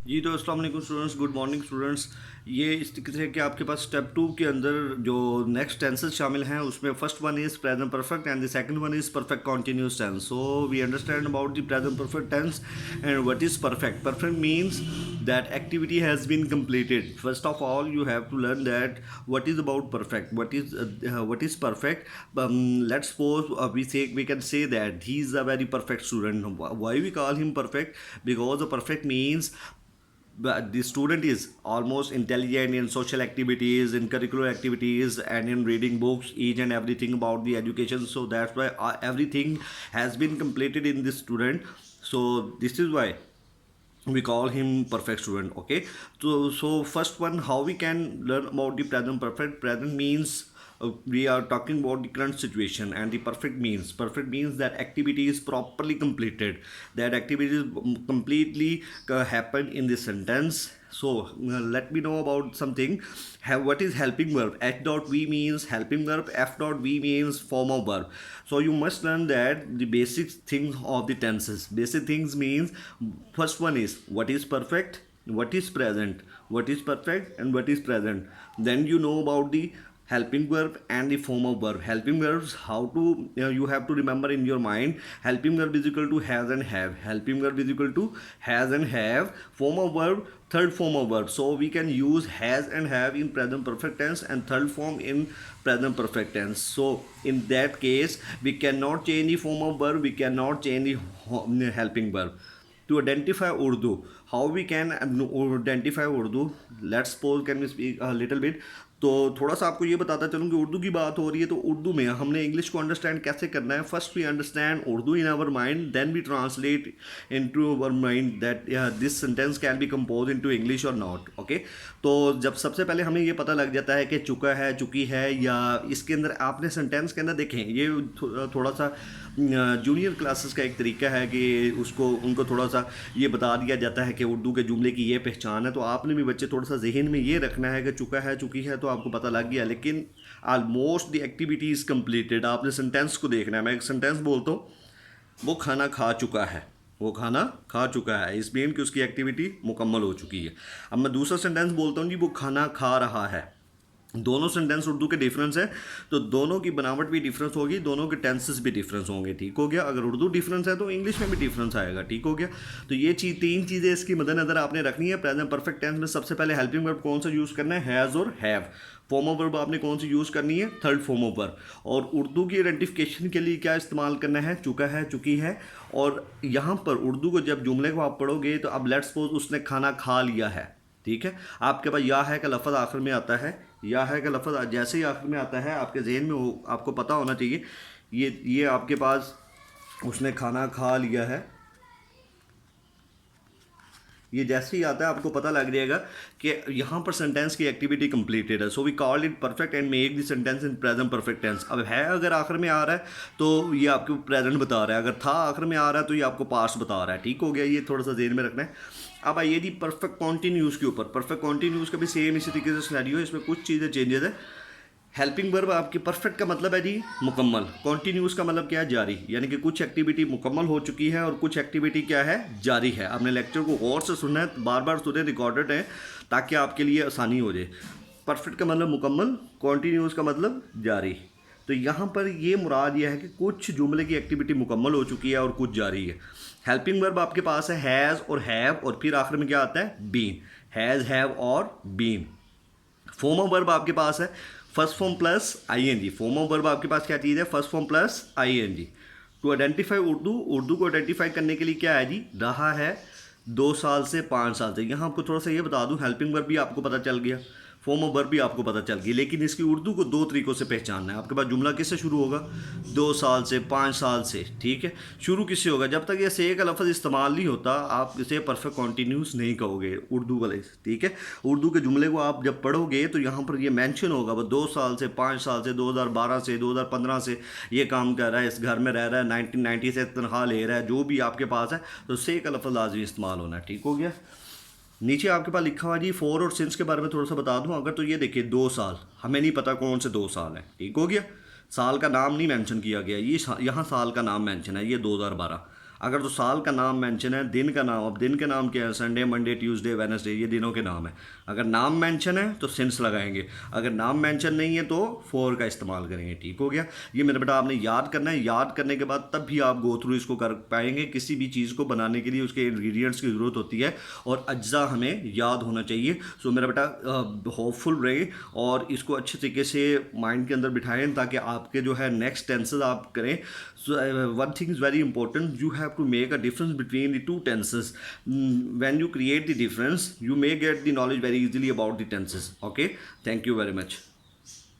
जी तो अस्सलाम वालेकुम स्टूडेंट्स, गुड मॉर्निंग स्टूडेंट्स। ये इस तरीके से कि आपके पास स्टेप 2 के अंदर जो नेक्स्ट टेंसेस शामिल हैं उसमें first one is present perfect and the second one is perfect continuous tense. So we understand about the present perfect tense and what is perfect. Perfect means that activity has been completed. First of all you have to learn that what is about perfect, what is perfect. Let's suppose we can say that he is a very perfect student. Why we call him perfect? Because the perfect means but the student is almost intelligent in social activities, in curricular activities, and in reading books, each and everything about the education. So that's why everything has been completed in this student. So this is why we call him perfect student. Okay, so first one, how we can learn about the present perfect. Present means we are talking about the current situation, and the perfect means that activity is properly completed, that activity is completely happen in this sentence. So let me know about something. What is helping verb? H dot v means helping verb, f dot v means form of verb. So you must learn that the basic things of the tenses. Basic things means first one is what is perfect, what is present, what is perfect, and what is present. Then you know about the helping verb and the form of verb. Helping verbs, how to you have to remember in your mind. Helping verb is equal to has and have. Helping verb is equal to has and have. Form of verb, third form of verb. So we can use has and have in present perfect tense and third form in present perfect tense. So in that case we cannot change the form of verb, we cannot change the helping verb. To identify Urdu, how we can identify Urdu? Let's suppose can we speak a little bit. तो थोड़ा सा आपको ये बताता चलूँ कि उर्दू की बात हो रही है तो उर्दू में हमने इंग्लिश को अंडरस्टैंड कैसे करना है. First we understand Urdu in our mind, then we translate into our mind that this sentence can be compose into English or not. Okay, तो जब सबसे पहले हमें ये पता लग जाता है कि चुका है, चुकी है, या इसके अंदर आपने सेंटेंस के अंदर देखें ये थोड़ा सा जूनियर क्लासेस का एक तरीका है कि उसको उनको थोड़ा सा ये बता दिया जाता है कि उर्दू के जुमले की ये पहचान है. तो आपने भी बच्चे थोड़ा सा जहन में ये रखना है कि चुका है, चुकी है, तो आपको पता लग गया. लेकिन almost the activity is completed. आपने सेंटेंस को देखना है. मैं एक सेंटेंस बोलता हूँ, वो खाना खा चुका है, वो खाना खा चुका है, इस मीन कि उसकी एक्टिविटी मुकम्मल हो चुकी है. अब मैं दूसरा सेंटेंस बोलता हूँ जी वो खाना खा रहा है. दोनों सेंटेंस उर्दू के डिफरेंस है, तो दोनों की बनावट भी डिफरेंस होगी, दोनों के टेंसेस भी डिफरेंस होंगे. ठीक हो गया. अगर उर्दू डिफरेंस है तो इंग्लिश में भी डिफरेंस आएगा. ठीक हो गया. तो ये तीन चीज़ें इसकी मद्देनजर आपने रखनी है. प्रेजेंट परफेक्ट टेंस में सबसे पहले हेल्पिंग वर्ब कौन सा यूज़ करना है? हैज़ और हैव. फॉर्म ऑफ वर्ब आपने कौन सी यूज़ करनी है? Third form of verb. और उर्दू की आइडेंटिफिकेशन के लिए क्या इस्तेमाल करना है? चुका है, चुकी है. और यहाँ पर उर्दू को जब जुमले को आप पढ़ोगे तो अब लेट्स सपोज उसने खाना खा लिया है. ठीक है, आपके पास या है का लफ्ज़ आखिर में आता है. या है का लफ्ज़ जैसे ही आखिर में आता है आपके जहन में आपको पता होना चाहिए ये आपके पास उसने खाना खा लिया है. ये जैसे ही आता है आपको पता लग जाएगा कि यहाँ पर सेंटेंस की एक्टिविटी कंप्लीटेड है. So we called it perfect and make the sentence in present perfect tense. अब है अगर आखिर में आ रहा है तो ये आपको प्रेजेंट बता रहा है, अगर था आखिर में आ रहा है तो ये आपको पास्ट बता रहा है. ठीक हो गया. ये थोड़ा सा जेन में रखना है. अब आइए जी परफेक्ट कॉन्टिन्यूस के ऊपर. परफेक्ट कॉन्टिन्यूस का भी सेम इसी तरीके से सिनेरियो है, इसमें कुछ चीज़ें चेंजेस है. हेल्पिंग वर्ब आपकी परफेक्ट का मतलब है जी मुकम्मल. कॉन्टिन्यूस का मतलब क्या है? जारी. यानी कि कुछ एक्टिविटी मुकम्मल हो चुकी है और कुछ एक्टिविटी क्या है? जारी है. आपने लेक्चर को गौर से सुनना है, बार बार सुने, रिकॉर्डेड है, ताकि आपके लिए आसानी हो जाए. परफेक्ट का मतलब मुकम्मल, कॉन्टिन्यूस का मतलब जारी. तो यहाँ पर ये मुराद यह है कि कुछ जुमले की एक्टिविटी मुकम्मल हो चुकी है और कुछ जारी है. हेल्पिंग वर्ब आपके पास है हैज़ और हैव, और फिर आखिर में क्या आता है? बीन. हैज़, हैव और बीन. फॉर्म ऑफ वर्ब आपके पास है first form plus ING. Form of verb आपके पास क्या चीज़ है? First form plus ING. To identify Urdu को आइडेंटिफाई करने के लिए क्या है जी? रहा है 2 साल से 5 साल से. यहाँ आपको थोड़ा सा ये बता दूँ, हेल्पिंग वर्ब भी आपको पता चल गया, फॉर्म ऑफ वर्ब भी आपको पता चल गई, लेकिन इसकी उर्दू को 2 तरीक़ों से पहचानना है. आपके पास जुमला किससे शुरू होगा? 2 साल से, 5 साल से. ठीक है, शुरू किससे होगा? जब तक ये से का लफ्ज़ इस्तेमाल नहीं होता आप इसे परफेक्ट कॉन्टीन्यूस नहीं कहोगे उर्दू वाले. ठीक है, उर्दू के जुमले को आप जब पढ़ोगे तो यहाँ पर ये मेंशन होगा वो 2 साल से, 5 साल से, 2012 से, 2015 से ये काम कर रहा है, इस घर में रह रहा है, 1990 से तनख्वाह ले रहा है, जो भी आपके पास है, तो से का लफ्ज़ लाजमी इस्तेमाल होना है. ठीक हो गया. नीचे आपके पास लिखा हुआ जी फॉर और सिंस के बारे में थोड़ा सा बता दूं. अगर तो ये देखिए 2 साल, हमें नहीं पता कौन से 2 साल हैं. ठीक हो गया. साल का नाम नहीं मेंशन किया गया, ये यहाँ साल का नाम मेंशन है, ये 2012. अगर तो साल का नाम मेंशन है, दिन का नाम, अब दिन के नाम क्या है, संडे, मंडे, ट्यूसडे, वेडनेसडे, ये दिनों के नाम है। अगर नाम मेंशन है तो सिंस लगाएंगे, अगर नाम मेंशन नहीं है तो फॉर का इस्तेमाल करेंगे। ठीक हो गया। ये मेरे बेटा आपने याद करना है, याद करने के बाद तब भी आप गो थ्रू इसको कर पाएंगे। किसी भी चीज़ को बनाने के लिए उसके इंग्रेडिएंट्स की ज़रूरत होती है और अज्जा हमें याद होना चाहिए। सो मेरा बेटा होपफुल रहे और इसको अच्छे तरीके से माइंड के अंदर बिठाएं ताकि आपके जो है नेक्स्ट टेंसेज आप करें। So one thing is very important, you have to make a difference between the two tenses. When you create the difference, you may get the knowledge very easily about the tenses. Okay, thank you very much.